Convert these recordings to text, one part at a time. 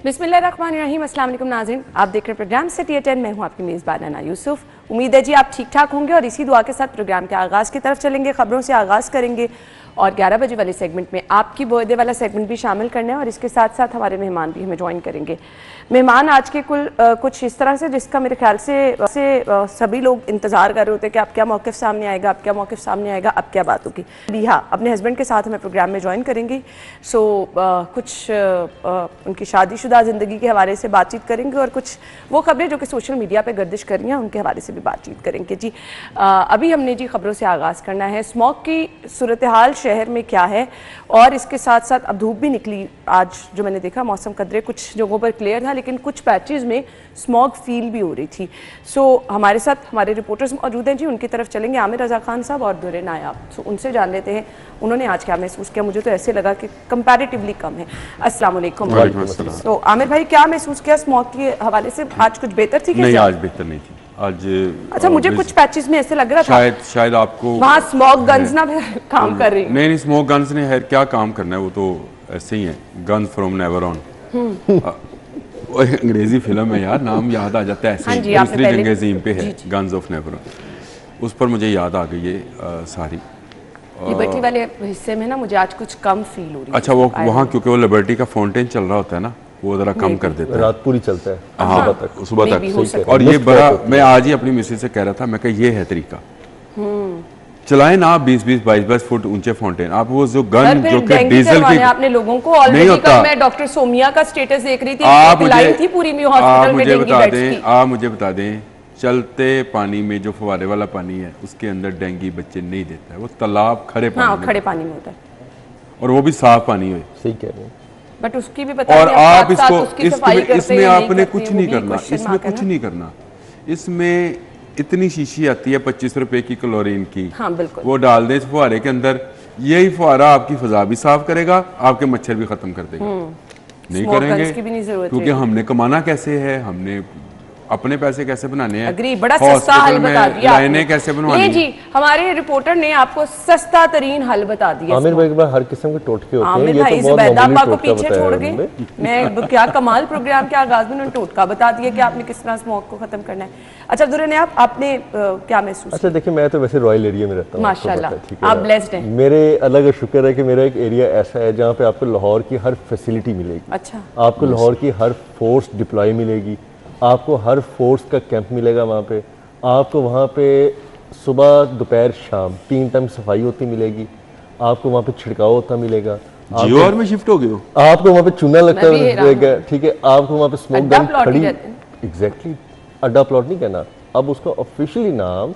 बिस्मिल्लाहिर्रहमानिर्रहीम। अस्सलाम वालेकुम नाज़रीन, आप देख रहे हैं प्रोग्राम सिटी एट 10। मैं हूं आपकी मेज़बान अना यूसुफ। उम्मीद है जी आप ठीक ठाक होंगे और इसी दुआ के साथ प्रोग्राम के आगाज़ की तरफ चलेंगे। खबरों से आगाज़ करेंगे और 11 बजे वाले सेगमेंट में आपकी बर्थडे वाला सेगमेंट भी शामिल करना है और इसके साथ साथ हमारे मेहमान भी हमें ज्वाइन करेंगे। मेहमान आज के कुल कुछ इस तरह से जिसका मेरे ख्याल से सभी लोग इंतज़ार कर रहे होते हैं कि अब क्या मौक़िफ़ सामने आएगा, अब क्या मौक़िफ़ सामने आएगा, अब क्या बात होगी। रिहा अपने हस्बैंड के साथ हमें प्रोग्राम में ज्वाइन करेंगी। सो कुछ उनकी शादीशुदा ज़िंदगी के हवाले से बातचीत करेंगे और कुछ वो खबरें जो कि सोशल मीडिया पर गर्दिश कर रही हैं उनके हवाले से भी बातचीत करेंगे। जी अभी हमने जी खबरों से आगाज़ करना है। स्मॉग की सूरत हाल शहर में क्या है और इसके साथ साथ अब धूप भी निकली आज, जो मैंने देखा मौसम कदरे कुछ जगहों पर क्लियर था लेकिन कुछ पैचेस में स्मॉग फील भी हो रही थी। सो हमारे साथ हमारे रिपोर्टर्स मौजूद हैं जी, उनकी तरफ चलेंगे, आमिर रज़ा खान साहब और दुर्रे नायाब। सो उनसे जान लेते हैं उन्होंने आज क्या महसूस किया। मुझे तो ऐसे लगा कि कंपैरेटिवली कम है। अस्सलाम वालेकुम। तो आमिर भाई क्या महसूस किया स्मॉग के हवाले से? आज कुछ बेहतर थी? नहीं, आज बेहतर नहीं थी। आज अच्छा, मुझे कुछ पैचेस में ऐसे लग रहा था शायद आपको वहाँ स्मोक गन्स ना काम कर रही। नहीं, स्मोक गन्स ने है क्या काम करना है, वो तो ऐसे ही है, गन फ्रॉम नेवर ऑन। अंग्रेजी फिल्म है यार, नाम याद आ जाता है ऐसे ही। दूसरी जंग अज़ीम पे है गन्स ऑफ नेवर ऑन, उस पर मुझे याद आ गई है सारी। लिबर्टी वाले हिस्से में ना मुझे आज कुछ कम फील हो रही है। अच्छा, वो वहाँ क्योंकि वो लिबर्टी का फाउंटेन चल रहा होता है ना, वो जरा कम कर देता है। रात पूरी चलता है, हाँ, सुबह तक। और ये बड़ा, मैं आज ही अपनी मिसेज से कह रहा था, मैं कहा ये है तरीका, चलाएं ना आप 20-20, 22-22 फुट ऊंचे फाउंटेन। आप वो जो गन जो कि डीजल की आपने लोगों को ऑलरेडी का, मैं डॉक्टर सोमिया का स्टेटस देख रही थी, आप मुझे बता दें चलते पानी में जो फवारे वाला पानी है उसके अंदर डेंगू बच्चे नहीं देता है, वो तालाब खड़े पानी में होता है और वो भी साफ पानी हो। सही कह रहे हैं, बट उसकी भी बता और आप इसमें आपने कुछ नहीं करना, इसमें कुछ नहीं करना। इसमें इतनी शीशी आती है 25 रुपए की क्लोरीन की, हाँ, बिल्कुल। वो डाल दें इस फुहारे के अंदर, यही फुहारा आपकी फजा भी साफ करेगा, आपके मच्छर भी खत्म कर देगा। नहीं करेंगे क्योंकि हमने कमाना कैसे है, हमने अपने पैसे कैसे बनाने हैं। अग्री, बड़ा सस्ता हल बता दिया लाइनें कैसे बनवानी है। जी हमारे रिपोर्टर ने आपको सस्ता तरीन हल बता दिया। आमिर भाई के पास हर किस्म के टोटके होते हैं, ये तो बहुत ज़ुबैदा को पीछे छोड़ गए। मैं क्या कमाल प्रोग्राम के आगाज में उन्होंने टोटका बता दिया कि आपने किस तरह स्मोक को खत्म करना है। अच्छा दुर्रे ने आपने क्या महसूस? अच्छा देखिए, मैं तो वैसे रॉयल एरिया में रहता हूँ माशाल्लाह, आप ब्लेस्ड हैं। मेरे अलग शुक्र है कि मेरा एक एरिया ऐसा है जहाँ पे आपको लाहौर की हर फैसिलिटी मिलेगी। अच्छा, आपको लाहौर की हर फोर्स डिप्लॉय मिलेगी, आपको हर फोर्स का कैंप मिलेगा वहाँ पे, आपको वहाँ पे सुबह दोपहर शाम 3 टाइम सफाई होती मिलेगी, आपको वहाँ पे छिड़काव होता मिलेगा। जियो और में शिफ्ट हो गए हो, आपको वहाँ पे चूना लगता रहेगा, ठीक है, आपको वहाँ पे स्मोक गन खड़ी, एग्जैक्टली अड्डा प्लॉट नहीं कहना, अब उसका ऑफिशियली नाम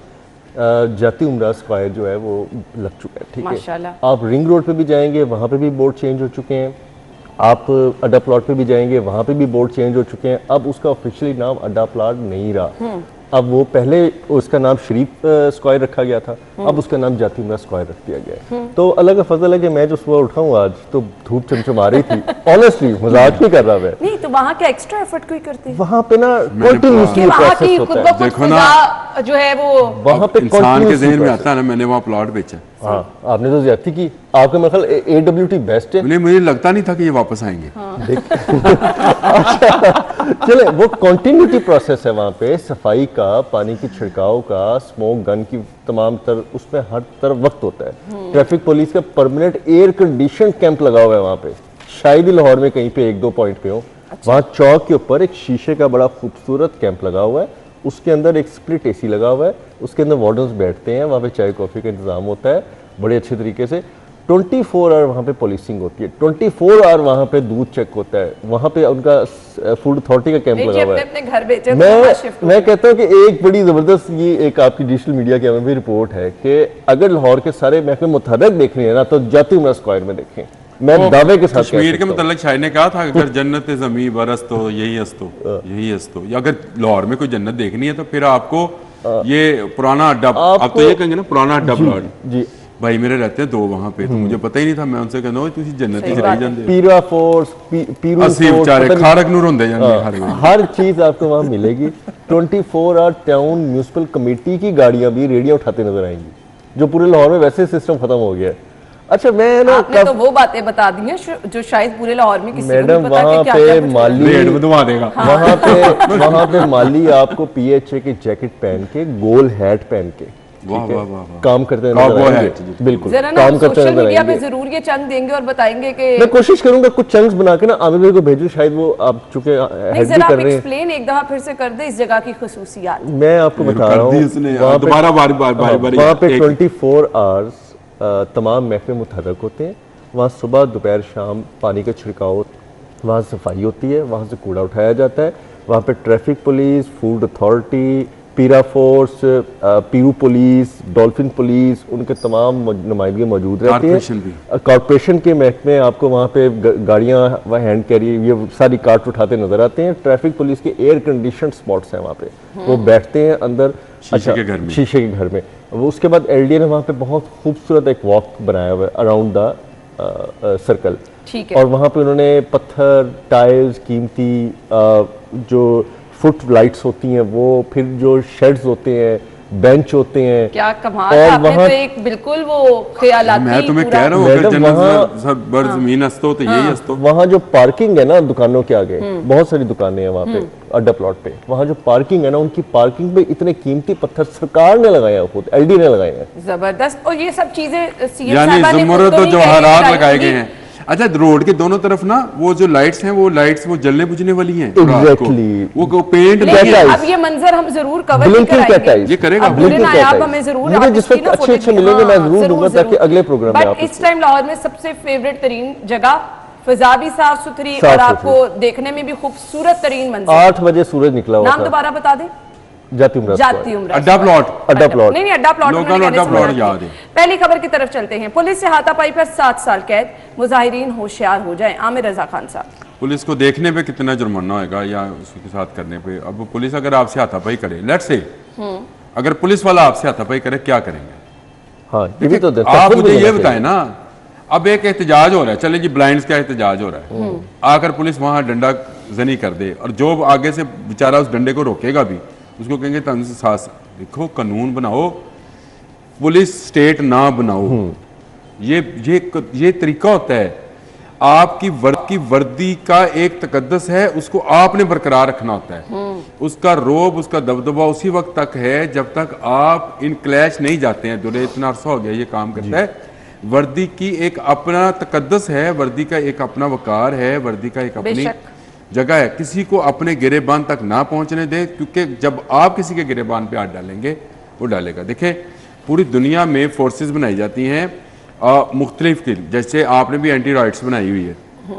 जाती उमरा स्क्वायर जो है वो लग चुका है, ठीक है। आप रिंग रोड पे भी जाएंगे, वहाँ पे भी बोर्ड चेंज हो चुके हैं, आप अड्डा प्लॉट पे भी जाएंगे, वहाँ पे भी बोर्ड चेंज हो चुके हैं। अब उसका ऑफिशियली नाम अड्डा प्लॉट नहीं रहा, अब वो पहले उसका नाम शरीफ स्क्वायर रखा गया था, अब उसका नाम जाती उमरा स्क्वायर रख दिया गया है। तो अलग फजल है कि मैं जो सुबह उठा हूँ आज तो धूप चमचमा रही थी, ऑनेस्टली मजाक नहीं कर रहा मैं। नहीं तो वहाँ क्या एक्स्ट्रा एफर्ट कोई करते हैं? वहाँ पे ना कंटिन्यूअसली प्रोसेस होता है, देखो ना जो है वो वहाँ पे इंसान के जहन में आता है ना, मैंने वहाँ प्लॉट बेचा। हाँ, आपने तो ज्यादती की, आपका मेरा ख्याल AWT बेस्ट है। मुझे लगता नहीं था कि ये वापस आएंगे। चले, वो कंटिन्यूटी प्रोसेस है वहाँ पे, सफाई का, पानी की छिड़काव का, स्मोक गन की तमाम उसमें हर तरफ वक्त होता है। ट्रैफिक पुलिस का परमानेंट एयर कंडीशन कैंप लगा हुआ है वहाँ पे, शायद ही लाहौर में कहीं पे 1-2 पॉइंट पे हो। वहाँ चौक के ऊपर एक शीशे का बड़ा खूबसूरत कैंप लगा हुआ है, उसके अंदर एक स्प्लिट AC लगा हुआ है, उसके अंदर वार्डन्स बैठते हैं, वहाँ पे चाय कॉफ़ी का इंतजाम होता है बड़े अच्छे तरीके से। 24 आवर वहाँ पे पुलिसिंग होती है, 24 आवर वहाँ पे दूध चेक होता है, वहाँ पे उनका फूड अथॉरिटी का कैंप लगा हुआ है। मैं कहता हूँ कि एक बड़ी ज़बरदस्त ये एक आपकी डिजिटल मीडिया के हमें भी रिपोर्ट है कि अगर लाहौर के सारे महकमे मुतहर्रिक देख रहे हैं ना तो जाती उमरा स्क्वायर में देखें। मैं दावे के साथ कश्मीर के मतलब शायद ने कहा था अगर जन्नत ज़मीं बरस तो यही हस्तो, या अगर लाहौर में कोई जन्नत देखनी है तो फिर आपको ये पुराना अड्डा, आप तो ये कहेंगे ना पुराना अड्डा प्लॉट जी। भाई मेरे रहते हैं 2 वहाँ पे, तो मुझे पता ही नहीं था, मैं उनसे कहना तुसी जन्नत ही चली जाते, पीरा फोर्स, पीरू बेचारे खारक नूर होंदे जांदे, हर चीज आपको वहाँ मिलेगी। 24 आवर टाउन म्यूनिसिपल कमेटी की गाड़ियां भी रेडियो उठाते नजर आएंगी, जो पूरे लाहौर में वैसे सिस्टम खत्म हो गया है। अच्छा मैं ना आपने तो वो बातें बता दी हैं जो शायद पूरे लाहौर में किसी को मैडम नहीं पता वहाँ कि क्या पे क्या माली रेड बदवा देगा। वहाँ पे माली आपको PHA की जैकेट पहन के, गोल हैट पहन के, वाह ठीक है, वाह वाह वाह। काम करते Cowboy नजर hat, आएंगे। जी। बिल्कुल जरा ना काम करते सोशल नजर मीडिया पे आएंगे। जरूर ये चंद देंगे और बताएंगे कि मैं कोशिश करूंगा कुछ चंक्स बना के ना आमिर भाई को भेजूं, शायद वो आप चूंकि नहीं, हेड भी जरा कर आप रहे हैं। एक्सप्लेन एक दफा फिर से कर दे इस जगह की खसूसियात। मैं आपको बता रहा हूँ उसने दोबारा बारी वहाँ पे 24 आवर्स तमाम महकमे मुतहरक होते हैं। वहाँ सुबह दोपहर शाम पानी का छिड़काव, वहाँ सफाई होती है, वहाँ से कूड़ा उठाया जाता है। वहाँ पे ट्रैफिक पुलिस, फूड अथॉरिटी, पीरा फोर्स, पीरू पुलिस, डॉल्फिन पुलिस, उनके तमाम नुमाइंदगी मौजूद रहती है। कॉरपोरेशन के महकमे आपको वहाँ पे गाड़ियाँ व हैंड कैरी ये सारी कार्ट उठाते नजर आते हैं। ट्रैफिक पुलिस के एयर कंडीशन स्पॉट्स हैं वहाँ पे, वो बैठते हैं अंदर शीशे के घर में, शीशे के घर में। वो उसके बाद LDA ने वहाँ पे बहुत खूबसूरत एक वॉक बनाया हुआ है अराउंड द सर्कल, ठीक है। और वहाँ पे उन्होंने पत्थर, टाइल्स, कीमती जो फुट लाइट्स होती हैं वो, फिर जो शेड्स होते हैं, बेंच होते हैं। क्या कमाल है, आपने तो एक बिल्कुल वो ख्यालाती मैं तुम्हें पूरा- कह रहा हूँ अगर मैडम जन्नत सब बर जमीन हस्तो तो यही हस्तो। वहाँ जो पार्किंग है ना दुकानों के आगे, बहुत सारी दुकानें हैं वहाँ पे अड्डा प्लॉट पे, वहाँ जो पार्किंग है ना, उनकी पार्किंग पे इतने कीमती पत्थर सरकार ने लगाए हैं, खुद LD ने लगाए हैं। जबरदस्त। और ये सब चीजें CM यानी साहबा ने खुद ज़मरद तो और नहीं कही, जवाहरात लगाई लगाए होंगी। गए हैं। अच्छा, रोड के दोनों तरफ ना वो जो लाइट्स हैं वो लाइट्स वो जलने बुझने वाली हैं रात को। Exactly. वो पेंट नहीं लेकिन है। अब ये मंजर हम जरूर कवर Blinking कराएंगे। catize। ये करेगा अब पूरे Blinking नायाब catize। हमें जरूर मुझे आप जिस इसकी वक्त ना अच्छे footage- मिलेंगे मैं हाँ, जरूर दूंगा ताकि अगले प्रोग्राम में बट आप इस टाइम लाहौर में सबसे फेवरेट तरीन जगह, फिजा भी साफ सुथरी और आपको देखने में भी खूबसूरत तरीन मंजर। 8 बजे सूरज निकला हुआ नाम था। दोबारा बता दें। जाती उम्र जाती उम्र अड्डा प्लॉट। अड्डा प्लॉट। नहीं अड्डा प्लॉट लोगों उन्होंने को कहने अड्डा से प्लॉट मना याद किया। है। पहली खबर की तरफ चलते हैं। पुलिस से हाथापाई पर 7 साल कैद, मुजाहिरीन होशियार हो जाएं। आमिर रजा खान साहब। पुलिस को देखने पे कितना जुर्माना होगा या उसके साथ करने पे। अब पुलिस अगर आपसे हाथापाई करे, लेट्स से अगर पुलिस वाला आपसे हाथापाई करे, क्या करेंगे? हाँ ये भी तो आप मुझे ये बताएं ना, अब एक एहतजाज हो रहा है, चले जी ब्लाइंड्स का एहतजाज हो रहा है, आकर पुलिस वहां डंडा जनी कर दे और जो आगे से बेचारा उस डंडे को रोकेगा भी, उसको कहेंगे तन से सास देखो, कानून बनाओ, पुलिस स्टेट ना बनाओ। ये तरीका होता है। आपकी वर्दी का एक तकद्दस है, उसको आपने बरकरार रखना होता है। उसका रोब, उसका दबदबा उसी वक्त तक है जब तक आप इन क्लैश नहीं जाते हैं। दुरे इतना अरसा हो गया ये काम करता है। वर्दी की एक अपना तकद्दस है, वर्दी का एक अपना वकार है, वर्दी का एक अपनी जगह है। किसी को अपने गिरेबान तक ना पहुंचने दें, क्योंकि जब आप किसी के गिरेबान पे हाथ डालेंगे वो डालेगा। देखें, पूरी दुनिया में फोर्सेस बनाई जाती हैं मुख्तलिफ की, जैसे आपने भी एंटी राइट्स बनाई हुई है।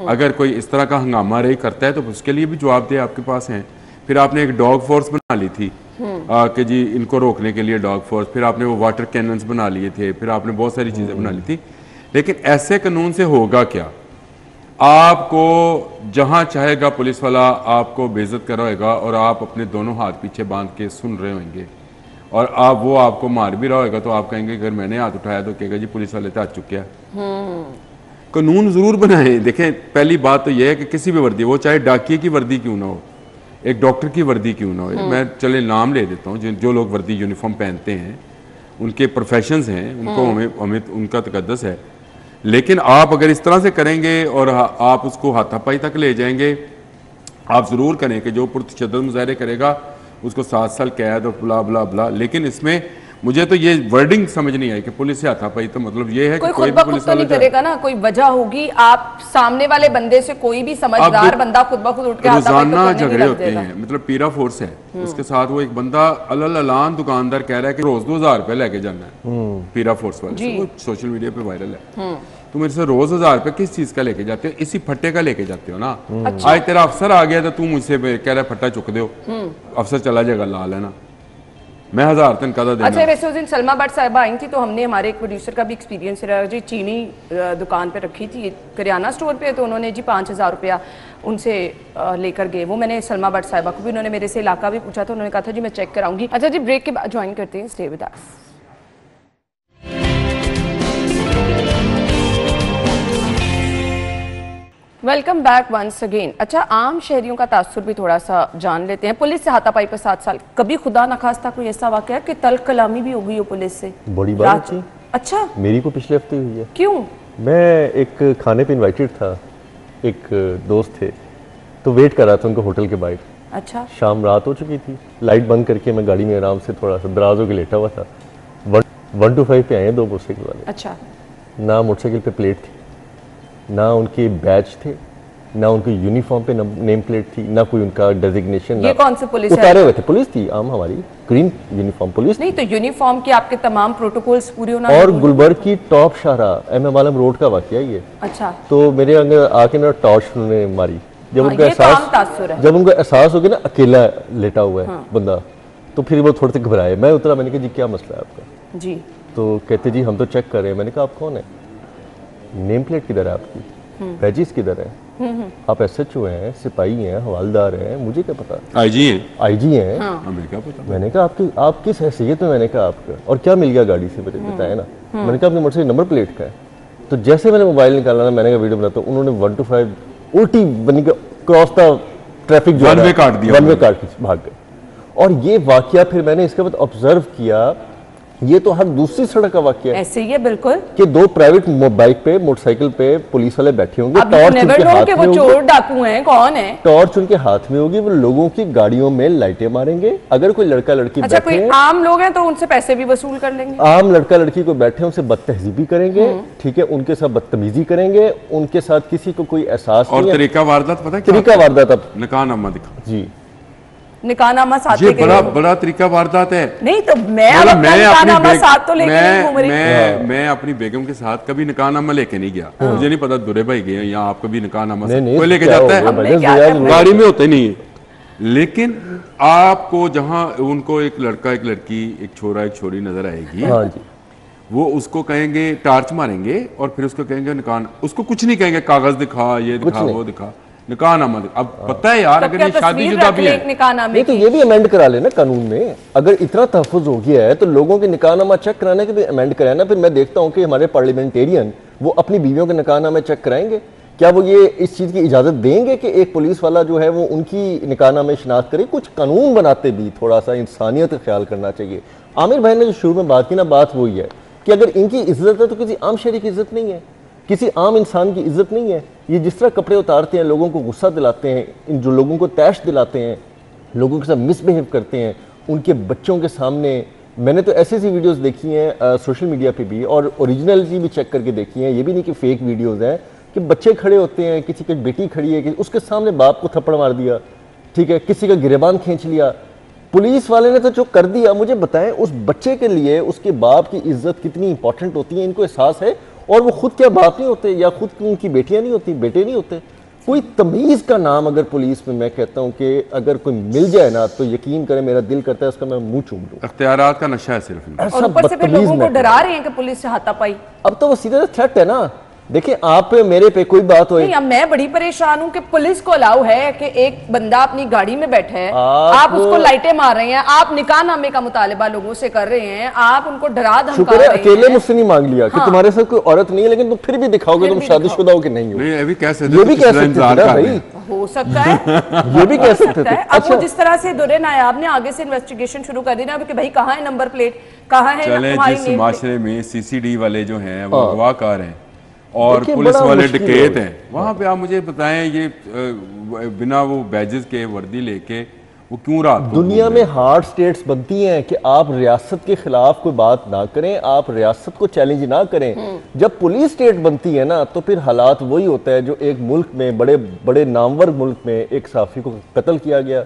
अगर कोई इस तरह का हंगामा रही करता है तो उसके लिए भी जवाबदेह आपके पास हैं। फिर आपने एक डॉग फोर्स बना ली थी कि जी इनको रोकने के लिए डॉग फोर्स। फिर आपने वो वाटर कैनन्स बना लिए थे। फिर आपने बहुत सारी चीज़ें बना ली थी। लेकिन ऐसे कानून से होगा क्या? आपको जहां चाहेगा पुलिस वाला आपको बेइज्जत कराएगा और आप अपने दोनों हाथ पीछे बांध के सुन रहे होंगे, और वो आपको मार भी रहा होगा तो आप कहेंगे अगर मैंने हाथ उठाया तो कहेगा जी पुलिस वाले तो हाथ चुक गया। कानून जरूर बनाए। देखें, पहली बात तो यह है कि किसी भी वर्दी, वो चाहे डाकिए की वर्दी क्यों ना हो, एक डॉक्टर की वर्दी क्यों ना हो, मैं चले नाम ले देता हूँ, जो लोग वर्दी यूनिफॉर्म पहनते हैं उनके प्रोफेशंस हैं, उनको हमें उनका तकद्दस है। लेकिन आप अगर इस तरह से करेंगे और आप उसको हाथापाई तक ले जाएंगे, आप ज़रूर करें कि जो पुरतशद्दुद मुजाहरे करेगा उसको 7 साल कैद और बुला बुला बुला। लेकिन इसमें मुझे तो ये वर्डिंग समझ नहीं आई कि पुलिस से हाथापाई, तो मतलब ये है कि कोई भी पुलिस तो नहीं करेगा ना, कोई वजह होगी। आप सामने वाले बंदे से, कोई भी समझदार बंदा खुद ब खुद उठ के रोजाना झगड़े होते हैं। मतलब पीरा फोर्स है, उसके साथ वो एक बंदा अलान दुकानदार कह रहा है कि रोज 2000 रुपए लेके जाना है, पीरा फोर्स वाले से, वो सोशल मीडिया पे वायरल है। तो मेरे से रोज 1000 रुपए किस चीज का लेके जाते हो? इसी फट्टे का लेके जाते हो ना। आज तेरा अफसर आ गया तो तू मुझसे कह रहा है फट्टा चुक दो, अफसर चला जाएगा, ला लेना, मैं 1000 तनख्वाह देना। अच्छा, वैसे उस दिन सलमा भट्ट साहिबा आई थी तो हमने, हमारे एक प्रोड्यूसर का भी एक्सपीरियंस रहा जी, चीनी दुकान पे रखी थी करियाना स्टोर पे, तो उन्होंने जी 5000 रुपया उनसे लेकर गए। वो मैंने सलमा भट्ट साहिबा को भी, उन्होंने मेरे से इलाका भी पूछा था, उन्होंने कहा था जी मैं चेक कराऊंगी। अच्छा जी, ब्रेक के बाद ज्वाइन करते हैं, stay with us. Welcome back once again. अच्छा, आम शहरियों का तासुर भी थोड़ा सा जान लेते हैं। पुलिस से हाथापाई पर 7 साल, कभी खुदा न खास्ता कोई ऐसा वाकया कि तल्ख कलामी भी हो गई हो पुलिस से? बड़ी बात है। अच्छा, मेरी को पिछले हफ्ते हुई है। क्यों? मैं एक खाने पे इनवाइटेड था, एक दोस्त थे, तो वेट कर रहा था उनको होटल के बाहर। अच्छा, शाम रात हो चुकी थी, लाइट बंद करके मैं गाड़ी में आराम से थोड़ा सा दराज होकर लेटा हुआ था। 125 पे आए दो मोटरसाइकिल वाले। अच्छा, ना मोटरसाइकिल पे प्लेट थी, ना उनके बैच थे, ना उनके यूनिफॉर्म पे नेम प्लेट थी, ना कोई उनका डेजिग्नेशन। ये कौन से पुलिस है? उतारे हुए थे, पुलिस थी आम हमारी, ग्रीन यूनिफॉर्म पुलिस। नहीं तो यूनिफॉर्म के आपके तमाम प्रोटोकॉल्स पूरे होना। और गुलबर्ग की टॉप शाहराह एम आलम रोड का वाकया ये। अच्छा, तो मेरे अंदर आके मेरा टॉर्च उन्होंने मारी। जब हाँ, उनको ये तो आम एहसास तासुर है। जब उनको एहसास हो गया ना अकेला लेटा हुआ है बंदा, तो फिर वो थोड़े से घबराए। मैं उतरा, मैंने कहा जी क्या मसला है आपका? जी, तो कहते जी हम तो चेक कर रहे हैं। मैंने कहा आप कौन है? नेम प्लेट किधर है आपकी? बैजिस किधर है? आप SHO हैं, सिपाही हैं, हवालदार हैं, मुझे क्या पता? IG हैं। IG हैं। हमें क्या पता? मैंने कहा आप किस हैसियत में? मैंने कहा आपका और क्या मिल गया गाड़ी से? मुझे बताया ना। मैंने कहा आपकी मोटरसाइकिल नंबर प्लेट का है। तो जैसे मैंने मोबाइल निकाला ना, मैंने कहा वीडियो बनाता हूं, उन्होंने 125 उल्टी बनी के क्रॉस द ट्रैफिक जो वन वे काट दिया, वन वे काट के भाग गए। और ये वाकया फिर मैंने इसके बाद ऑब्जर्व किया, ये तो हर दूसरी सड़क का वाकया है ऐसे ही है बिल्कुल कि दो प्राइवेट बाइक पे, मोटरसाइकिल पे पुलिस वाले बैठे होंगे, अब टॉर्च नेवर उनके नो हाथ कि में वो होगी, चोर डाकू हैं, कौन है? टॉर्च उनके हाथ में होगी, वो लोगों की गाड़ियों में लाइटें मारेंगे। अगर कोई लड़का लड़की अच्छा, बैठे कोई हैं, आम लोग हैं तो उनसे पैसे भी वसूल कर लेंगे। आम लड़का लड़की को बैठे उनसे बदतहजीबी करेंगे, ठीक है, उनके साथ बदतमीजी करेंगे, उनके साथ किसी को कोई एहसास और नहीं है। तरीका वारदात पता है क्या? तरीका वारदात अब निकाहनामा दिखा जी निकाहनामा साथ ये लेके बड़ा नहीं। बड़ा तरीका वारदात है। नहीं तो मैं अब मतलब अपना निकाहनामा साथ तो लेके नहीं घूम रही। मैं अपनी बेगम के साथ कभी निकाहनामा लेके नहीं गया। मुझे नहीं पता दुरे भाई गए या आप कभी निकाहनामा नहीं, कोई लेके क्या जाता हो है? गया, हमने बजस क्या दिया, करना? गाड़ी में होते नहीं है। लेकिन आपको जहां उनको एक लड़का एक लड़की, एक छोरा एक छोरी नजर आएगी, हाँ जी, वो उसको कहेंगे, टॉर्च मारेंगे और फिर उसको कहेंगे निकाह, उसको कुछ नहीं कहेंगे, कागज दिखा, ये दिखा, नहीं। वो दिखा, निकाहनामा दिखा। अब पता है यार, तो अगर क्या ये तस्वीर शादीशुदा रख भी ले है, एक निकाहनामे नहीं तो की? ये भी अमेंड करा लेना कानून में। अगर इतना तहफ़्फ़ुज़ हो गया है तो लोगों के निकाहनामा चेक कराने के भी अमेंड कराए ना। फिर मैं देखता हूँ कि हमारे पार्लियामेंटेरियन वो अपनी बीवियों के निकाहनामे चेक कराएंगे। क्या वो ये इस चीज़ की इजाज़त देंगे कि एक पुलिस वाला जो है वो उनकी निकाहनामे शनाख्त करे? कुछ कानून बनाते भी थोड़ा सा इंसानियत का ख्याल करना चाहिए। आमिर भाई ने जो शुरू में बात की ना, बात वही है कि अगर इनकी इज्जत है तो किसी आम शहरी की इज्जत नहीं है, किसी आम इंसान की इज्जत नहीं है। ये जिस तरह कपड़े उतारते हैं, लोगों को गुस्सा दिलाते हैं, इन जो लोगों को तैश दिलाते हैं, लोगों के साथ मिसबिहेव करते हैं, उनके बच्चों के सामने। मैंने तो ऐसी ऐसी वीडियोस देखी हैं सोशल मीडिया पे भी, और ओरिजिनलिटी भी चेक करके देखी हैं। ये भी नहीं कि फेक वीडियोस हैं, कि बच्चे खड़े होते हैं, किसी की बेटी खड़ी है कि उसके सामने बाप को थप्पड़ मार दिया, ठीक है, किसी का गिरेबान खींच लिया। पुलिस वाले ने तो जो कर दिया, मुझे बताएं उस बच्चे के लिए उसके बाप की इज्जत कितनी इंपॉर्टेंट होती है, इनको एहसास है? और वो खुद क्या बाप नहीं होते, या खुद उनकी बेटियां नहीं होती, बेटे नहीं होते? कोई तमीज का नाम अगर पुलिस में, मैं कहता हूं कि अगर कोई मिल जाए ना, तो यकीन करें मेरा दिल करता है उसका मैं मुंह चूम लूं। अख्तियारात का नशा है सिर्फ इनका। और ऊपर से फिर बदतमीज लोगों को मैं डरा रहे हैं कि पुलिस से हाथापाई। अब तो वो सीधा थ्रेट है ना। देखिए आप पे मेरे पे कोई बात हो, नहीं, अब मैं बड़ी परेशान हूं कि पुलिस को अलाउ है कि एक बंदा अपनी गाड़ी में बैठा है, आप उसको लाइटें मार रहे हैं, आप निकाहनामे का मुतालिबा लोगों से कर रहे हैं, आप उनको डरा धमका शुक्र है रहे अकेले हैं। मुझसे नहीं मांग लिया कि तुम्हारे साथ कोई औरत नहीं है, लेकिन तुम फिर भी दिखाओगे तुम शादीशुदा हो कि नहीं हो। नहीं, ये भी कह सकते, ये भी कह तो सकते इंतजार थे ना कर रहे भाई, हैं। हो सकता है ये भी कह सकते थे। अब वो जिस तरह से दुर्रे नायाब ने आगे से इन्वेस्टिगेशन शुरू कर दी ना कि भाई कहाँ है नंबर प्लेट, कहाँ है चले तुम्हारी जिस नेम प्लेट? माशरे में CCD वाले जो हैं वो गवाहकार हैं और देखिए, पुलिस बड़ा वाले मुश्किल डकैत है। हैं, वहां पे आप मुझे बताएं ये बिना वो बैजेस के वर्दी लेके वो क्यों रात को दुनिया घूम में रहे हैं? हार्ड स्टेट्स बनती हैं कि आप रियासत के खिलाफ कोई बात ना करें, आप रियासत को चैलेंज ना करें। जब पुलिस स्टेट बनती है ना, तो फिर हालात वही होता है जो एक मुल्क में, बड़े बड़े नामवर मुल्क में एक सहाफ़ी को कत्ल किया गया।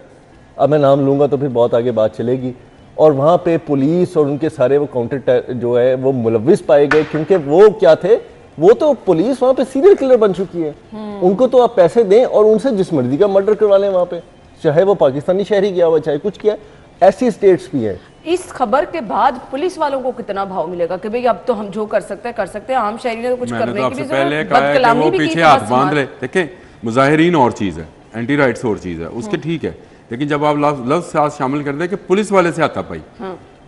अब मैं नाम लूंगा तो फिर बहुत आगे बात चलेगी। और वहाँ पे पुलिस और उनके सारे वो काउंटर जो है वो मुलविस पाए गए, क्योंकि वो क्या थे, वो तो पुलिस वहाँ पे सीरियल किलर बन चुकी है। उनको तो आप पैसे दें और उनसे जिस मर्जी का मर्डर करवा लें वहाँ पे, चाहे वो पाकिस्तानी शहरी किया हुआ, चाहे कुछ किया। ऐसी स्टेट्स भी हैं। इस खबर के बाद पुलिस वालों को कितना भाव मिलेगा कि भाई अब तो हम जो कर सकते हैं, आम शहरी ने तो कुछ मैंने करने तो की भी आपसे पहले जरूरत, कहा है कि बदकलामी वो भी की पीछे थी, हाथ बस बांध मार। रहे। देखें, मुजाहिरीन और चीज़ है, एंटी राइट्स और चीज़ है, उसके ठीक है, लेकिन जब आप लफ्ज साथ शामिल कर दें कि पुलिस वाले से हाथापाई,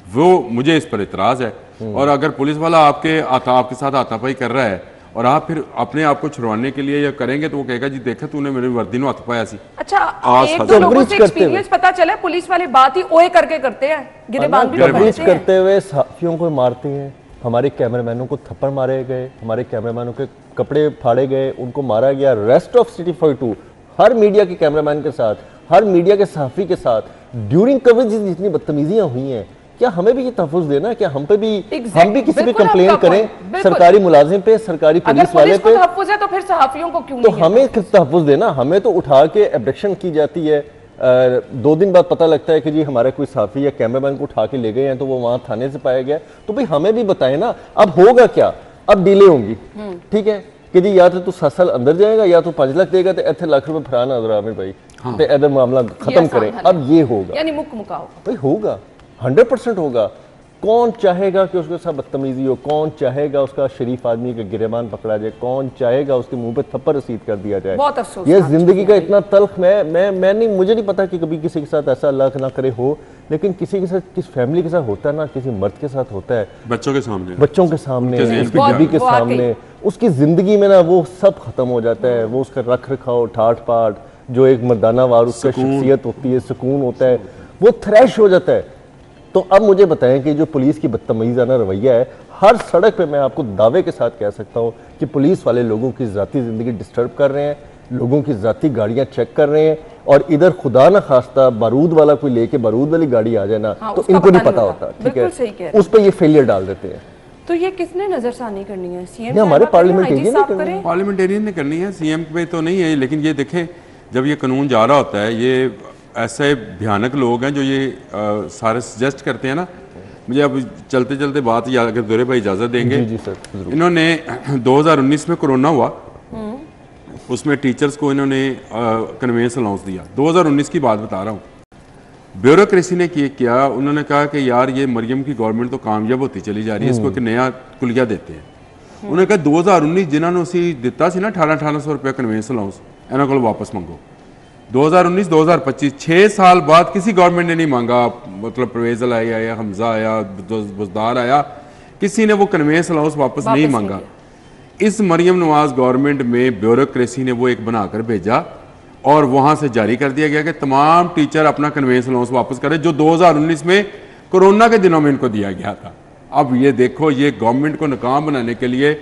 वो मुझे इस पर इतराज है। और अगर पुलिस वाला आपके साथ हाथापाई कर रहा है और आप फिर अपने आप को छुड़वाने के लिए या करेंगे, तो वो कहेगा जी देखा तूने मेरी वर्दी में हाथ पाया सी। अच्छा, आज एक हद दो लोगों तक से करते एक्सपीरियंस पता चला है, पुलिस वाले बात ही ओए करके करते हैं, गिरेबान भी तबरीज करते हैं। करते हुए सहाफियों को मारते हैं, हमारे कैमरामैनों को थप्पड़ मारे गए, हमारे कैमरामैनों के कपड़े फाड़े गए, उनको मारा गया। Rest of city 42 her media के कैमरामैन के साथ, हर मीडिया के सहाफ़ी के साथ ड्यूरिंग कवरेज जितनी बदतमीजियां हुई हैं, क्या हमें भी ये तहफ़्फ़ुज़ देना? क्या हम पे भी हम भी किसी पे कंप्लेन करें, सरकारी मुलाजिम पे, सरकारी पुलिस वाले पे? तहफ़्फ़ुज़ है तो फिर सहाफ़ियों को क्यों तो नहीं हमें तहफ़्फ़ुज़ देना? हमें तो उठा के एब्डक्शन की जाती है, 2 दिन बाद पता लगता है कि जी हमारा कोई साफ़ी या कैमरामैन को उठा के ले गए हैं तो वो वहाँ थाने से पाया गया। तो भाई हमें भी बताएं ना, अब होगा क्या? अब डीले होंगी, ठीक है कि जी या तो तू 7 साल अंदर जाएगा या तो 5 लाख देगा, तो इतने लाख रुपए फराना आमिर भाई, तो इधर मामला खत्म करें। अब ये होगा, यानी मुक मुकाओ भाई होगा, 100% होगा। कौन चाहेगा कि उसके साथ बदतमीजी हो? कौन चाहेगा उसका शरीफ आदमी का गिरेबान पकड़ा जाए? कौन चाहेगा उसके मुंह पे थप्पड़ रसीद कर दिया जाए? बहुत अफसोस। ये जिंदगी का इतना तल्ख, मैं नहीं, मुझे नहीं पता कि कभी किसी के साथ ऐसा अल्लाह ना करे हो, लेकिन किसी के साथ, किस फैमिली के साथ होता है ना, किसी मर्द के साथ होता है, बच्चों के सामने, उसकी बीवी के सामने, उसकी जिंदगी में ना वो सब खत्म हो जाता है। वो उसका रख रखाव, ठाट पाट, जो एक मर्दाना वार उसका शख्सियत होती है, सुकून होता है, वो थ्रैश हो जाता है। तो अब मुझे बताएं कि जो पुलिस की बदतमीज़ाना रवैया है, हर सड़क पे मैं आपको दावे के साथ कह सकता हूँ कि पुलिस वाले लोगों की ज़ाती ज़िंदगी डिस्टर्ब कर रहे हैं, लोगों की ज़ाती गाड़ियाँ चेक कर रहे हैं, और इधर खुदा न खास्ता बारूद वाला कोई लेके बारूद वाली गाड़ी आ जाए ना, तो इनको नहीं पता होता, ठीक है, उस पर ये फेलियर डाल देते हैं। तो ये किसने नजरसानी करनी है? सीएम हमारे पार्लियामेंटेरियन ने करनी है, सीएम पे तो नहीं है। लेकिन ये देखें, जब ये कानून जा रहा होता है, ये ऐसे भयानक लोग हैं जो ये सारे सजेस्ट करते हैं ना। मुझे अब चलते चलते बात अगर दुरे भाई इजाज़त देंगे, जी सर। इन्होंने 2019 में कोरोना हुआ, उसमें टीचर्स को इन्होंने कन्वेंस अलाउंस दिया। 2019 की बात बता रहा हूँ। ब्यूरोक्रेसी ने किया, उन्होंने कहा कि यार ये मरियम की गवर्नमेंट तो कामयाब होती चली जा रही है, इसको एक नया कुलिया देते हैं। उन्होंने कहा 2019 जिन्होंने उसी दिता सी ना 1800 रुपया कन्वेंस अलाउंस, इन्हों को वापस मंगो। 2019-2025 6 साल बाद किसी गवर्नमेंट ने नहीं मांगा, मतलब परवेज़ आया या हमजा आया, बुज़दार आया, किसी ने वो कन्वेंस अलाउंस वापस नहीं मांगा। इस मरियम नवाज गवर्नमेंट में ब्यूरोक्रेसी ने वो एक बनाकर भेजा और वहां से जारी कर दिया गया कि तमाम टीचर अपना कन्वेंस अलाउंस वापस करें, जो 2019 में कोरोना के दिनों में इनको दिया गया था। अब ये देखो, ये गवर्नमेंट को नाकाम बनाने के लिए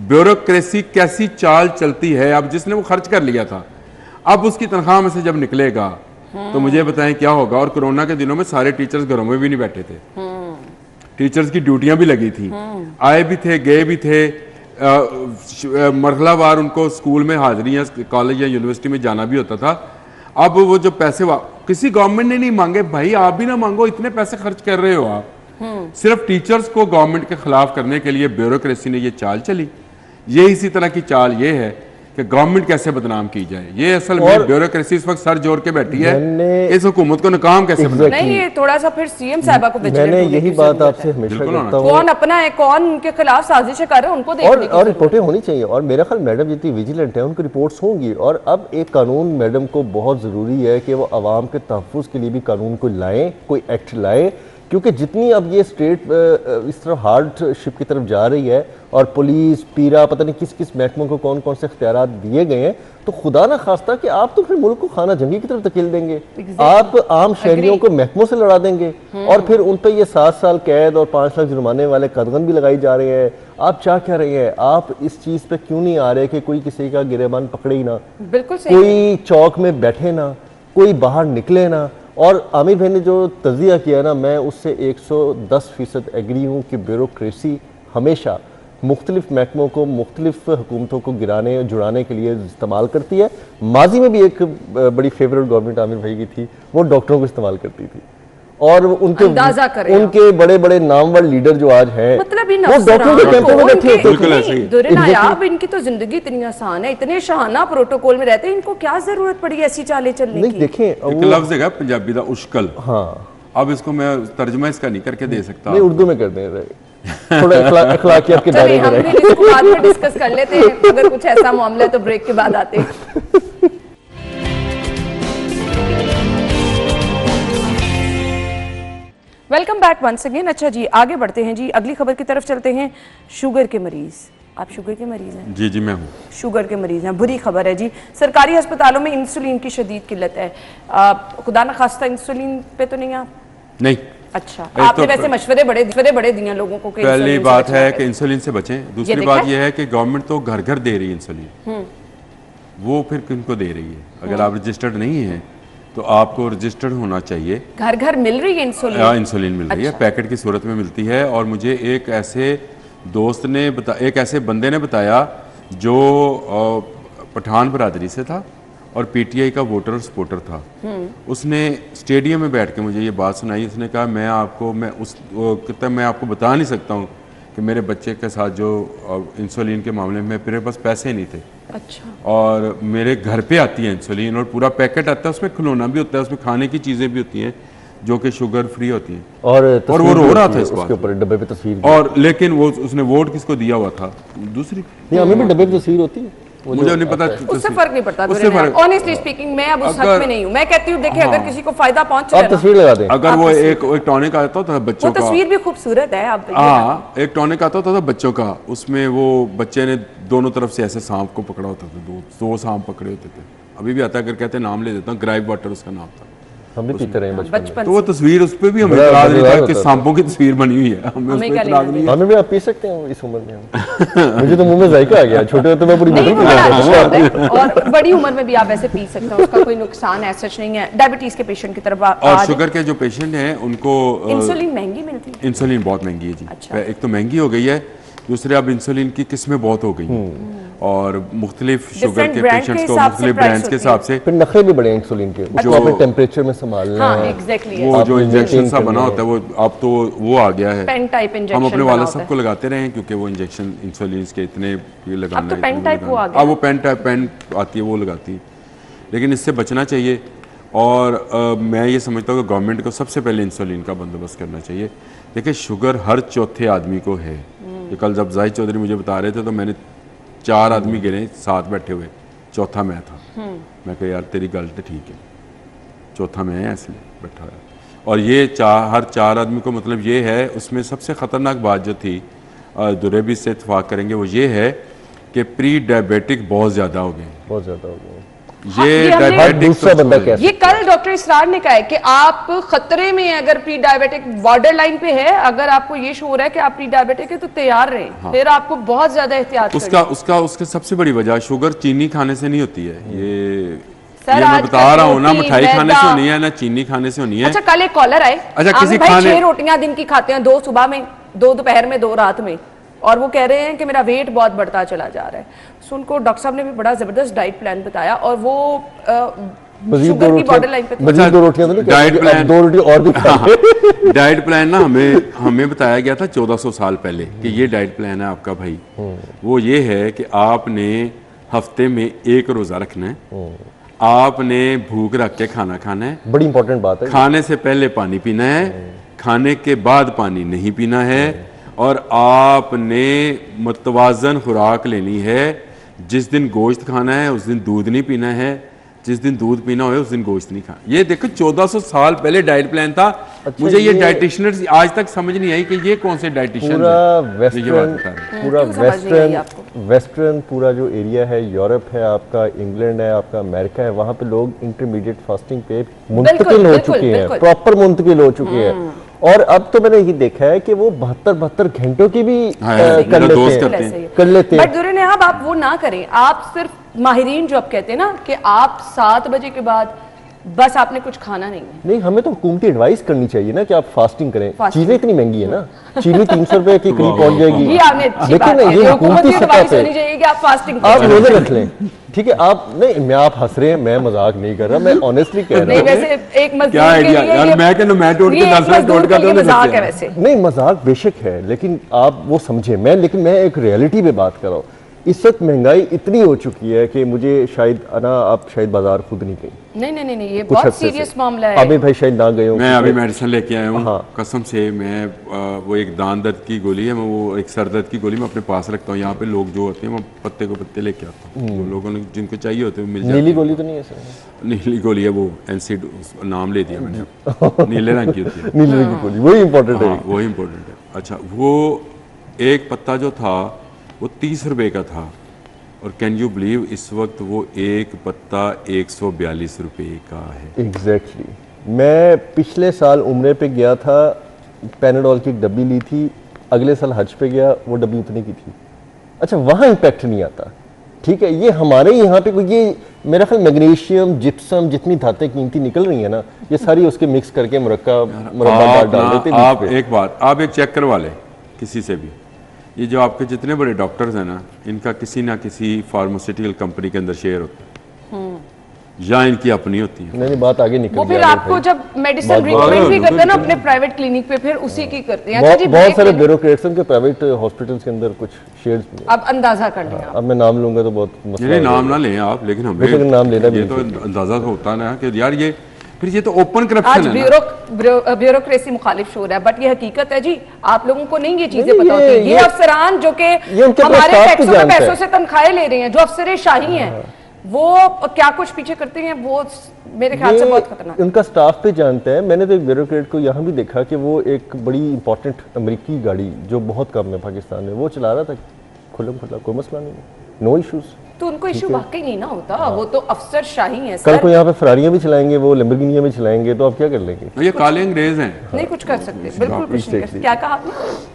ब्यूरोक्रेसी कैसी चाल चलती है। अब जिसने वो खर्च कर लिया था, अब उसकी तनख्वाह में से जब निकलेगा तो मुझे बताएं क्या होगा। और कोरोना के दिनों में सारे टीचर्स घरों में भी नहीं बैठे थे, टीचर्स की ड्यूटियां भी लगी थी, आए भी थे, गए भी थे, मरहलावार उनको स्कूल में हाजिरी या कॉलेज या यूनिवर्सिटी में जाना भी होता था। अब वो जो पैसे किसी गवर्नमेंट ने नहीं मांगे, भाई आप भी ना मांगो, इतने पैसे खर्च कर रहे हो आप। सिर्फ टीचर्स को गवर्नमेंट के खिलाफ करने के लिए ब्यूरोक्रेसी ने ये चाल चली। ये इसी तरह की चाल ये है कि गवर्नमेंट कैसे बदनाम की जाए। ये असल में ब्यूरोक्रेसी इस वक्त सर जोड़ के बैठी है, इस हुकूमत को नाकाम कैसे बनाए। नहीं, ये थोड़ा सा फिर सीएम साहिबा को मैंने यही बात आपसे हमेशा करता हूं, कौन अपना है, कौन उनके खिलाफ साजिशें कर रहे हैं, उनको देखने और रिपोर्टें होनी चाहिए। और मेरा ख्याल मैडम जितनी विजिलेंट है उनकी रिपोर्ट्स होंगी। और अब एक कानून मैडम को बहुत ज़रूरी है कि वो आवाम के तहफ़्फ़ुज़ के लिए भी कानून को लाएँ, कोई एक्ट लाएँ, क्योंकि जितनी अब ये स्टेट इस तरफ हार्डशिप की तरफ जा रही है और पुलिस पीरा पता नहीं किस किस महकमों को कौन कौन से इख्तियारात दिए गए हैं, तो खुदा ना खास्ता कि आप तो फिर मुल्क को खाना जंगी की तरफ धकेल देंगे। आप आम शहरियों को महकमों से लड़ा देंगे और फिर उन पर ये 7 साल कैद और 5 लाख जुर्माने वाले कदगन भी लगाई जा रहे हैं। आप चाह क्या रहे हैं? आप इस चीज़ पे क्यों नहीं आ रहे कि कोई किसी का गिरेबान पकड़े ही ना, कोई चौक में बैठे ना, कोई बाहर निकले ना। और आमिर भाई ने जो तज़िया किया ना, मैं उससे 110% एग्री हूँ कि ब्यूरोक्रेसी हमेशा मुख्तलिफ महकमों को, मुख्तलिफ हुकूमतों को गिराने जुड़ाने के लिए इस्तेमाल करती है। माजी में भी एक बड़ी फेवरेट गवर्नमेंट आमिर भाई की थी, वो डॉक्टरों को इस्तेमाल करती थी। और उनके बड़े बड़े नामवर लीडर जो आज हैं, मतलब वो डॉक्टरों के कैंपों में बैठे होते। इनकी तो जिंदगी इतनी आसान है, इतने शाहाना प्रोटोकॉल में रहते हैं, इनको क्या जरूरत पड़ी ऐसी चालें चलने की? देखें, एक लफ्ज है पंजाबी का उश्कल। हाँ, अब इसको मैं तर्जुमा इसका नहीं करके दे सकता, नहीं उर्दू में कर दें, थोड़ा अखलाकियात के दायरे में रहे। इसको बाद में डिस्कस कर लेते हैं, अगर कुछ ऐसा मामला है तो ब्रेक के बाद आते हैं। Welcome back once again. अच्छा जी, आगे बढ़ते हैं जी, अगली खबर की तरफ चलते हैं। शुगर के मरीज, आप शुगर के मरीज हैं? जी मैं हूँ, शुगर के मरीज हैं। बुरी खबर है जी, सरकारी अस्पतालों में इंसुलिन की शदीद किल्लत है। खुदा न खास्ता इंसुलिन पे तो नहीं आप? नहीं, अच्छा, आपने वैसे मशवरे बड़े दिए लोगों को कि पहली बात है कि इंसुलिन से बचें। दूसरी बात यह है कि गवर्नमेंट तो घर घर दे रही है इंसुलिन, वो फिर किनको दे रही है? अगर आप रजिस्टर्ड नहीं है तो आपको रजिस्टर्ड होना चाहिए। घर घर मिल रही है इंसुलिन? इंसुलिन मिल रही है, पैकेट की सूरत में मिलती है। और मुझे एक ऐसे दोस्त ने एक ऐसे बंदे ने बताया जो पठान बरादरी से था और पीटीआई का वोटर और सपोर्टर था। उसने स्टेडियम में बैठ के मुझे ये बात सुनाई। उसने कहा मैं आपको बता नहीं सकता हूँ कि मेरे बच्चे के साथ जो इंसुलिन के मामले में मेरे पास पैसे नहीं थे। अच्छा। और मेरे घर पे आती है इंसुलिन और पूरा पैकेट आता है, उसमें खिलौना भी होता है, उसमें खाने की चीज़ें भी होती हैं जो कि शुगर फ्री होती हैं। और वो रो रहा था इस बात उसके ऊपर डब्बे पे तस्वीर। और लेकिन वो उसने वोट किसको दिया हुआ था? दूसरी हमें भी डब्बे पे तस्वीर होती है, मुझे नहीं पता। उससे फर्क नहीं पड़ता। उससे फर्क ऑनेस्टली स्पीकिंग मैं अब उस हक में नहीं हूँ। मैं कहती हूँ देखिए अगर किसी को फायदा पहुंच आप तस्वीर लगा दें। अगर वो एक टॉनिक आता था बच्चों का, तस्वीर भी खूबसूरत है। आप हाँ, एक टॉनिक आता था बच्चों का, उसमें वो बच्चे ने दोनों तरफ से ऐसे सांप को पकड़ा होता था, दो सांप पकड़े होते थे। अभी भी आता है, अगर कहते नाम ले देता हूँ, ग्राइप वाटर उसका नाम था। हम भी पीते रहे बचपन तो वो तस्वीर उस पे भी हमें इतराज नहीं था कि सांपों की तस्वीर बनी हुई है, हमें उस पे इतराज नहीं है। हमें भी आप पी सकते हैं इस उम्र में। मुझे तो मुंह में जायका आ गया, छोटे होते मैं पूरी बोतल पी जाता था। और बड़ी उम्र में भी आप ऐसे पी सकते हैं, उसका कोई नुकसान ऐसा नहीं है। डायबिटीज के पेशेंट की तरफ और शुगर के जो पेशेंट हैं उनको इंसुलिन महंगी मिलती है। इंसुलिन बहुत महंगी है जी। एक तो महंगी हो गई है, दूसरे अब इंसुलिन की किस्में बहुत हो गई हैं और मुख्तलिफ शुगर के पेशेंट्स को मुख्तलिफ ब्रांड्स के हिसाब से। फिर नखरे भी बड़े हैं इंसुलिन के, जो आपने टेम्परेचर में संभालना है। वो जो इंजेक्शन सा बना होता है वो अब तो वो आ गया है। पेन टाइप इंजेक्शन हम अपने वाला सबको लगाते रहे हैं क्योंकि वो इंजेक्शन इंसुलिन के इतने लगाना है। अब तो पेन टाइप वो आ गया। वो पेन टाइप पेन आती है वो लगाती है, लेकिन इससे बचना चाहिए। और मैं ये समझता हूँ कि गवर्नमेंट को सबसे पहले इंसुलिन का बंदोबस्त करना चाहिए। देखिए शुगर हर चौथे आदमी को है। ये कल जब जाहिद चौधरी मुझे बता रहे थे तो मैंने 4 आदमी गिने, साथ बैठे हुए, चौथा मैं था। मैं कहा यार तेरी गल तो ठीक है, चौथा मैं ऐसे बैठा है। और ये हर 4 आदमी को मतलब ये है। उसमें सबसे ख़तरनाक बात जो थी, दुरे भी इससे इत्तेफाक करेंगे, वो ये है कि प्री डायबिटिक बहुत ज़्यादा हो गए, बहुत ज़्यादा हो गए। ये डायबिटिक दूसरा बंदा कैसे? ये कल डॉक्टर इसरार ने कहा है कि आप खतरे में हैं अगर प्री डायबिटिक बॉर्डर लाइन पे है। अगर आपको ये शोर है कि आप प्री डायबिटिक है तो तैयार रहें। हाँ। फिर आपको बहुत ज्यादा एहतियात उसका सबसे बड़ी वजह शुगर चीनी खाने से नहीं होती है। ये मैं बता रहा हूँ ना, मिठाई खाने से होनी है ना चीनी खाने से होनी है। अच्छा कल एक कॉलर आए, अच्छा किसी खाने 6 रोटियां दिन की खाते हैं, 2 सुबह में, 2 दोपहर में, 2 रात में, और वो कह रहे हैं कि मेरा वेट बहुत बढ़ता चला जा रहा है। सो उनको डॉक्टर साहब ने भी बड़ा जबरदस्त डाइट प्लान बताया और वो शुगर की बॉर्डर लाइन पे मजीद 2 रोटियां तो नहीं, डाइट प्लान 2 रोटी और भी खाएंगे। डाइट प्लान ना हमें बताया गया था 1400 साल पहले कि ये डाइट प्लान है आपका भाई। वो ये है कि आपने हफ्ते में 1 रोजा रखना है, आपने भूख रख के खाना खाना है। बड़ी इंपॉर्टेंट बात है। खाने से पहले पानी पीना है, खाने के बाद पानी नहीं पीना है, और आपने मुतवाज़न खुराक लेनी है। जिस दिन गोश्त खाना है उस दिन दूध नहीं पीना है, जिस दिन दूध पीना हो उस दिन गोश्त नहीं खाना। ये देखो 1400 साल पहले डाइट प्लान था। अच्छा, मुझे ये डाइटिशियनर्स आज तक समझ नहीं आई कि ये कौन से डाइटिशियन वेस्टर्न पूरा जो एरिया है, यूरोप है आपका, इंग्लैंड है आपका, अमेरिका है, वहाँ पे लोग इंटरमीडिएट फास्टिंग पे मुंतकिल हो चुके हैं, प्रॉपर मुंतकिल हो चुके हैं। और अब तो मैंने ये देखा है कि वो 72 घंटों की भी कर लेते हैं। बट आप वो ना करें। आप सिर्फ माहिरीन जो आप कहते हैं ना कि आप 7 बजे के बाद बस आपने कुछ खाना नहीं है। नहीं, हमें तो हुकूमती एडवाइस करनी चाहिए ना कि आप फास्टिंग करें। चीजें इतनी महंगी है ना, चीनी 300 रुपए के करीब पहुंच जाएगी। लेकिन ये हुकूमती सतह पे आप फास्टिंग आप रोजे रख लें, ठीक है। आप नहीं, मैं आप हंस रहे हैं, मैं मजाक नहीं कर रहा, मैं ऑनेस्टली कह रहा हूँ। क्या आइडिया यार, मैं कहना मैं टोट के 10 टोट का मजाक है वैसे। नहीं, मजाक बेशक है, लेकिन आप वो समझे। लेकिन मैं एक रियलिटी पे बात कर रहा हूँ। इस वक्त महंगाई इतनी हो चुकी है कि मुझे शायद आप शायद बाजार खुद नहीं गई। नहीं, ये बहुत सीरियस मामला है। अभी भाई शायद ना गए हो। मैं अभी मेडिसिन लेके आया हूँ। हाँ। कसम से मैं वो एक दान दर्द की गोली है, मैं वो एक सर दर्द की गोली मैं अपने पास रखता हूँ। यहाँ पे लोग जो होते हैं मैं पत्ते को पत्ते लेके आता हूँ। लोगों ने जिनको चाहिए होते हैं मिल जाते हैं। नीली गोली तो नहीं है सर? नीली गोली है वो, एनसीड नाम ले दिया मैंने। नीले रंग की होती है नीले रंग की गोली, वही इंपॉर्टेंट है। वही इंपॉर्टेंट है। अच्छा, वो एक पत्ता जो था वो 30 रुपए का था, और कैन यू बिलीव इस वक्त वो एक पत्ता 142 रुपए का है। एग्जैक्टली। मैं पिछले साल उम्रे पे गया था, पैनाडोल की एक डब्बी ली थी, अगले साल हज पे गया, वो डब्बी उतने की थी। अच्छा, वहाँ इम्पैक्ट नहीं आता, ठीक है। ये हमारे यहाँ पे कोई, ये मेरा ख्याल मैग्नीशियम, जिप्सम, जितनी धातें कीमती निकल रही है ना, ये सारी उसके मिक्स करके मुरक्का डाल देते हैं। आप एक बात, आप एक चेक करवा लें किसी से भी, ये जो आपके जितने बड़े डॉक्टर्स हैं ना, इनका किसी ना किसी फार्मास्यूटिकल कंपनी के अंदर शेयर होता है या इनकी अपनी होती है। नहीं, बात आगे निकल वो फिर आपको जब मेडिसिन रिकमेंड भी करते हैं ना अपने प्राइवेट क्लिनिक पे, फिर उसी की करते हैं। अच्छा जी, बहुत सारे ब्यूरोक्रेट्स के प्राइवेट हॉस्पिटल्स के अंदर कुछ शेयर्स भी हैं। अब अंदाजा कर लें आप। अब मैं नाम लूंगा तो बहुत मसला ये नाम ना लें आप, लेकिन हमें नाम लेना भी ये तो अंदाजा तो होता ना कि यार ये फिर ये तो ओपन करप्शन आज है ना। ब्यूरोक्रेसी मुखालिफ शोर है, बट ये हकीकत है जी, आप लोगों को नहीं ये चीजें पता होती। ये अफसरान जो कि हमारे टैक्सों के पैसों से तनख्वाहें ले रहे हैं, जो अफसर शाही हैं, वो क्या कुछ पीछे करते हैं, वो मेरे ख्याल से बहुत खतरनाक। उनका स्टाफ पे जानता है। मैंने तो एक ब्यूरोक्रेट को यहाँ भी देखा कि वो एक बड़ी इंपॉर्टेंट अमेरिकी गाड़ी जो बहुत कम है पाकिस्तान में, वो चला रहा था खुल्लम खुल्ला, कोई मसला नहीं, नो इश्यूज। तो उनको इशू वाकई नहीं ना होता, वो तो अफसर शाही है। कल को यहाँ पे फरारियां भी चलाएंगे, वो लैम्बोर्गिनियां भी चलाएंगे, तो आप क्या कर लेंगे? ये काले अंग्रेज हैं, नहीं कुछ कर सकते, बिल्कुल कुछ नहीं कर सकते। क्या कहा आपने?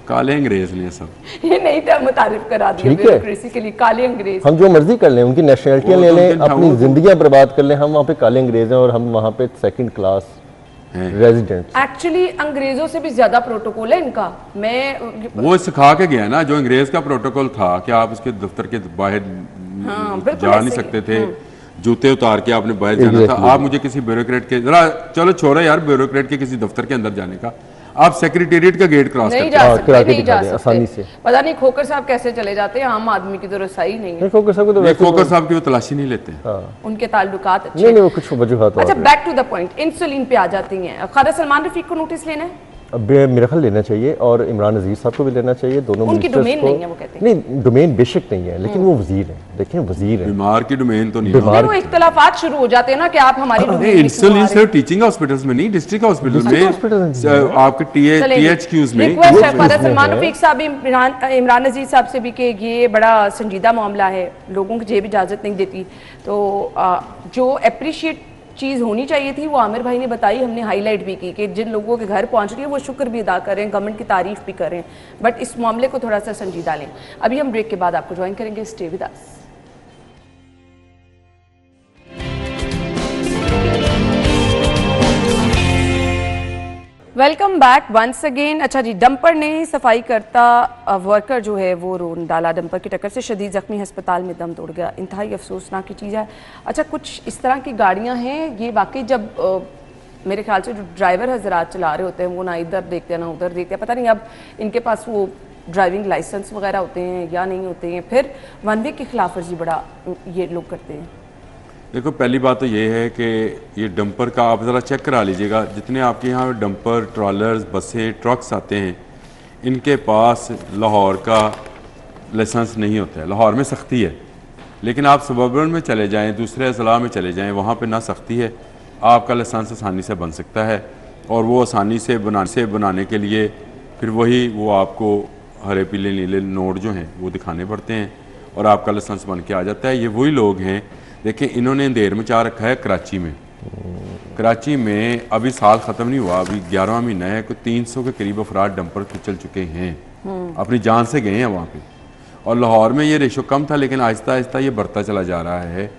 काले अंग्रेज ने सब ये नहीं था, मुतारिफ करा दिया ब्यूरोक्रेसी के लिए काले अंग्रेज। हम जो मर्जी कर लें, उनकी नेशनलिटियां ले लें, अपनी जिंदगियां बर्बाद कर लें, हम वहाँ पे काले अंग्रेज हैं और हम वहाँ पे सेकंड क्लास रेजिडेंट्स। एक्चुअली अंग्रेजों से भी ज्यादा प्रोटोकॉल है इनका। मैं वो सिखा के गया ना, जो अंग्रेज का प्रोटोकॉल था कि आप उसके दफ्तर के बाहर जा नहीं सकते थे, जूते उतार के आपने बाहर जाना था। आप मुझे किसी ब्यूरोक्रेट के, जरा चलो छोड़ो यार ब्यूरोक्रेट के किसी दफ्तर के अंदर जाने का, आप सेक्रेटेरिएट का गेट क्रॉस नहीं जा सकते, नहीं जा सकते आसानी से। पता नहीं खोकर साहब कैसे चले जाते हैं, आम आदमी की तो रसाई नहीं है। खोकर साहब को तो खोकर साहब की वो तलाशी नहीं लेते, उनके ताल्लुकात अच्छे नहीं, वो कुछ वजूहात। अच्छा, back to the point, insulin पे आ जाती हैं। खादा सलमान रफीक को नोटिस लेना है, अब मेरा ख्याल लेना चाहिए, और इमरान अजीज साहब को भी लेना चाहिए। दोनों उनकी डोमेन नहीं है, वो कहते हैं। नहीं, डोमेन बेशक नहीं है, लेकिन वो वजीर हैं, देखें वजीर हैं। बीमार की डोमेन तो नहीं बीमार, वो इख्तलाफात शुरू हो जाते हैं ना कि आप हमारी डोमेन इंसुलिन सिर्फ टीचिंग हॉस्पिटल्स में नहीं, डिस्ट्रिक्ट हॉस्पिटल में, आपके टीएचक्यूज में। रिक्वेस्ट है खादा सलमान रफीक साहब, इमरान अजीज साहब से भी कि ये बड़ा संजीदा मामला है, लोगों की जेब इजाजत नहीं देती, तो जो अप्रिशिएट चीज़ होनी चाहिए थी वो आमिर भाई ने बताई, हमने हाईलाइट भी की कि जिन लोगों के घर पहुंच रही है वो शुक्र भी अदा करें, गवर्नमेंट की तारीफ भी करें, बट इस मामले को थोड़ा सा संजीदा लें। अभी हम ब्रेक के बाद आपको ज्वाइन करेंगे, stay with us. Welcome back once again. अच्छा जी, डंपर ने सफाई करता वर्कर जो है वो रोन डाला, डंपर की टक्कर से शदीद जख्मी, अस्पताल में दम तोड़ गया। इंतहाई अफसोसनाक की चीज़ है। अच्छा, कुछ इस तरह की गाड़ियां हैं, ये वाकई जब मेरे ख्याल से जो ड्राइवर हजरात चला रहे होते हैं वो ना इधर देखते हैं ना उधर देखते हैं, पता नहीं अब इनके पास वो ड्राइविंग लाइसेंस वगैरह होते हैं या नहीं होते हैं, फिर वन वे की खिलाफ वर्जी बड़ा ये लोग करते हैं। देखो, पहली बात तो ये है कि ये डंपर का आप ज़रा चेक करा लीजिएगा, जितने आपके यहाँ डंपर, ट्रॉलर्स, बसें, ट्रक्स आते हैं, इनके पास लाहौर का लाइसेंस नहीं होता है। लाहौर में सख्ती है, लेकिन आप सबर्बन में चले जाएं, दूसरे अजला में चले जाएं, वहाँ पे ना सख्ती है, आपका लाइसेंस आसानी से बन सकता है। और वो आसानी से बनाने के लिए फिर वही वो आपको हरे पीले नीले नोट जो हैं वो दिखाने पड़ते हैं और आपका लाइसेंस बन के आ जाता है। ये वही लोग हैं, देखिए इन्होंने अंधेर मचा रखा है कराची में। कराची में अभी साल ख़त्म नहीं हुआ, अभी 11वां महीना है, कोई 300 के करीब अफराद डंपर कुचल चुके हैं, अपनी जान से गए हैं वहाँ पे। और लाहौर में ये रेशो कम था, लेकिन आहिस्ता आहिस्ता ये बढ़ता चला जा रहा है।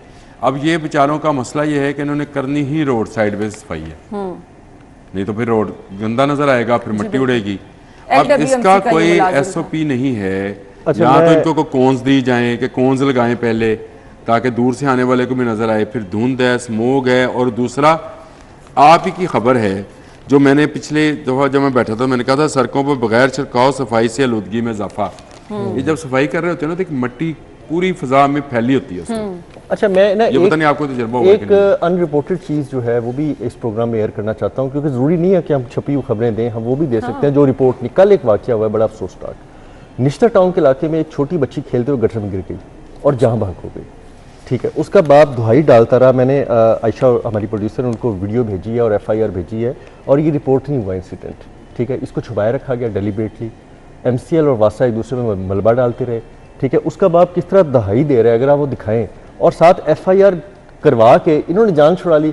अब ये बेचारों का मसला ये है कि इन्होंने करनी ही रोड साइड पे सफाई है, नहीं तो फिर रोड गंदा नज़र आएगा, फिर मिट्टी उड़ेगी। अब इसका कोई SOP नहीं है, यहाँ तो इनको कोन्स दी जाएँ कि कोन्स लगाएं पहले, ताकि दूर से आने वाले को भी नजर आए। फिर धुंध है, स्मोक है, और दूसरा आप ही की खबर है जो मैंने पिछले दफा जब मैं बैठा था मैंने कहा था सड़कों पर बगैर छिड़काव सफाई से आलूदगी में इजाफा। ये जब सफाई कर रहे होते हैं ना तो एक मिट्टी पूरी फिजा में फैली होती है उसमें। अच्छा, मैं ना ये पता नहीं आपको तजुर्बा होगा एक अनरिपोर्टेड चीज़ जो है वो भी इस प्रोग्राम में एयर करना चाहता हूँ, क्योंकि ज़रूरी नहीं है कि हम छपी हुई खबरें दें, हम वो भी दे सकते हैं जो रिपोर्ट नहीं। कल एक वाक़या हुआ है बड़ा अफसोसनाक। निश्तर टाउन के इलाके में एक छोटी बच्ची खेलते हुए गटर में गिर गई और जहाँ भाग हो गई। ठीक है, उसका बाप दुहाई डालता रहा। मैंने आयशा हमारी प्रोड्यूसर उनको वीडियो भेजी है और FIR भेजी है, और ये रिपोर्ट नहीं हुआ इंसिडेंट। ठीक है, इसको छुपाए रखा गया डेलिबरेटली। MCL और वासा एक दूसरे में मलबा डालते रहे। ठीक है, उसका बाप किस तरह दहाई दे रहा है अगर आप वो दिखाएं, और साथ FIR करवा के इन्होंने जान छुड़ा ली।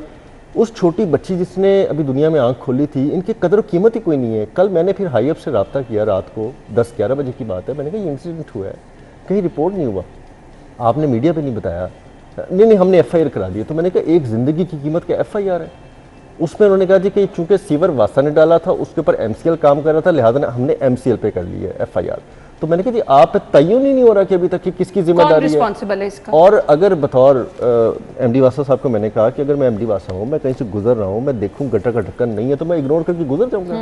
उस छोटी बच्ची जिसने अभी दुनिया में आंख खोली थी, इनकी कदर कीमत ही कोई नहीं है। कल मैंने फिर हाई अप से रब्ता किया, रात को 10-11 बजे की बात है। मैंने कहा ये इंसिडेंट हुआ है, कहीं रिपोर्ट नहीं हुआ, आपने मीडिया पे नहीं बताया। नहीं हमने FIR करा दिया। तो मैंने कहा एक ज़िंदगी की कीमत का FIR है। उसमें उन्होंने कहा जी कि चूंकि सीवर वासा ने डाला था, उसके ऊपर MCL काम कर रहा था, लिहाजा हमने MCL पे कर ली है FIR। तो मैंने कहा जी आप तय्युन ही नहीं हो रहा कि अभी तक कि किसकी जिम्मेदारी है इसका? और अगर बतौर MD वासा साहब को मैंने कहा कि अगर मैं MD वासा हूँ, मैं कहीं से गुजर रहा हूँ, मैं देखूँ गटर का ढक्कन नहीं है तो मैं इग्नोर करके गुजर जाऊँगा,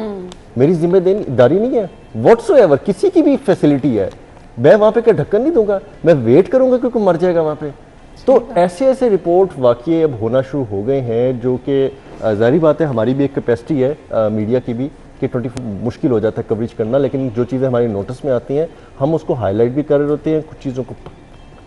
मेरी जिम्मेदारी नहीं है व्हाट्सोएवर। किसी की भी फैसिलिटी है, मैं वहाँ पे क्या ढक्कन नहीं दूंगा, मैं वेट करूँगा क्योंकि मर जाएगा वहाँ पे। तो ऐसे ऐसे रिपोर्ट वाकई अब होना शुरू हो गए हैं, जो कि जाहिर बात है हमारी भी एक कैपेसिटी है मीडिया की भी कि 24 मुश्किल हो जाता है कवरेज करना, लेकिन जो चीज़ें हमारी नोटिस में आती हैं हम उसको हाईलाइट भी कर रहे होते हैं, कुछ चीज़ों को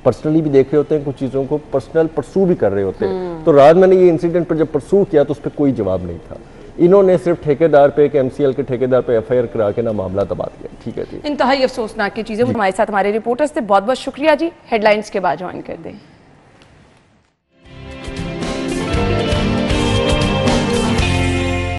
पर्सनली भी देख रहे होते हैं, कुछ चीज़ों को पर्सनल परसू भी कर रहे होते हैं। तो रात मैंने ये इंसिडेंट पर जब परसू किया तो उस पर कोई जवाब नहीं था। इन्होंने सिर्फ ठेकेदार पे MCL के ठेकेदार पे FIR करा के ना मामला दबा दिया। ठीक है जी, इंतहाई अफसोसनाक की चीज़ें। हमारे साथ हमारे रिपोर्टर्स थे, बहुत बहुत शुक्रिया जी। हेडलाइंस के बाद ज्वाइन करते हैं।